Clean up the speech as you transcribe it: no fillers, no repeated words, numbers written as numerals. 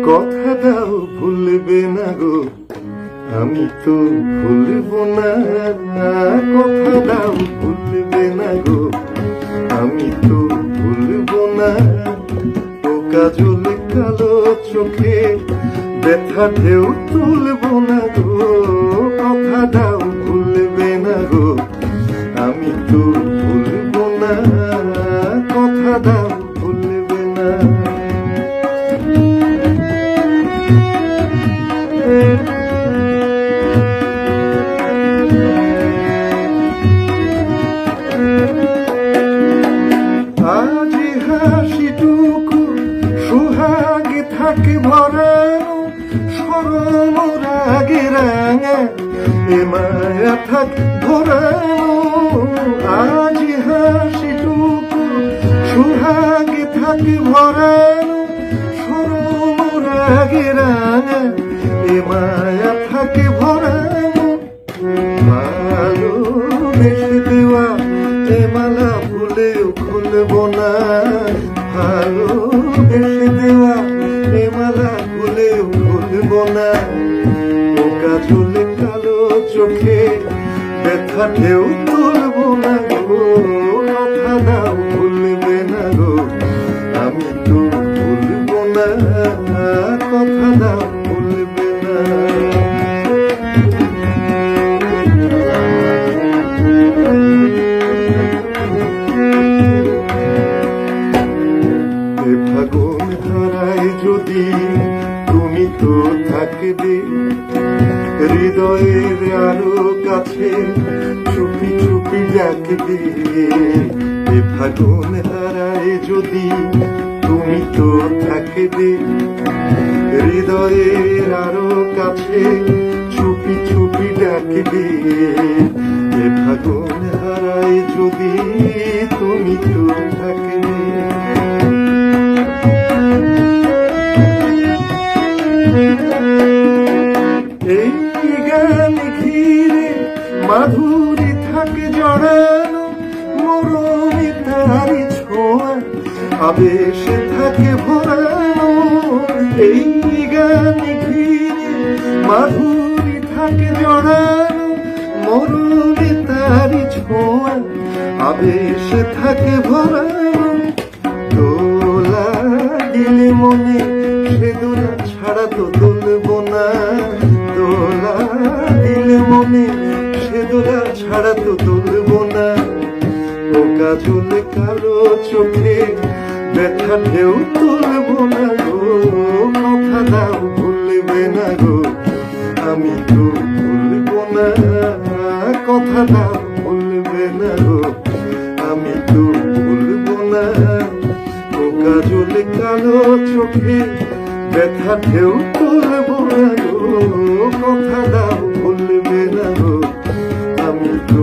কথা দাও ভুলবে না গো, আমি তো ভুলবো না। কথা দাও ভুলবে না গো, আমি তো ভুলবো না। ও কাজল কালো চোখে ব্যথা ঢেউ তুলবো না গো। কথা দাও ভুলবে না গো, আমি তো ভুলবো না। কথা দাও ভুলবে না। আজ হাসিটুকু সুহাগে থাকে ভরানো, স্মরণ রাগে রাঙা এ মায়া থাক ভরানো। আজ হাসিটুকু সুহাগে থাকে ভরানো, স্মরণ রাগে রাঙা এ মায়া থাকে ভরানো। ভালোবেসে দেওয়া এ মালা ভুলেও খুলবো না। ভালোবেসে দেওয়া এ মালা ভুলেও খুলবো না। ও কাজল কালো চোখে ব্যথা ঢেউ তুলবো না গো। কথা দাও ভুলবে না গো, আমি তো ভুলবো না। কথা দাও ভুলবে না। ফাগুন ধারায় যদি তুমি তো থাকবে, হৃদয়ের আরো কাছে চুপি চুপি ডাকবে। ফাগুন ধারায় যদি তুমি তো থাকবে, হৃদয়ের আরো কাছে চুপি চুপি ডাকবে। ফাগুন ধারায় যদি তুমি তো থাকবে। এই গান ঘিরে মাধুরী থাকে জড়ানো, মরমে তারি ছোঁয়া আবেশে থাকে ভরানো। এই গান ঘিরে মাধুরী থাকে জড়ানো, মরমে তারি ছোঁয়া আবেশে থাকে ভরানো। দোলা দিলে মনে সে দোলা ছাড়া তো তুলবো না। দোলা দিলে মনে সে দোলা ছাড়া তো তুলবো না। ও কাজল কালো চোখে ব্যথা ঢেউ তুলবো না গো। কথা দাও ভুলবে না গো, আমি তো ভুলবো না। কথা দাও ভুলবে না গো, আমি তো ভুলবো না। ও কাজল কালো চোখে ব্যথা ঢেউ তুলবো না গো। কথা দাও ভুলবে না গো, আমি তো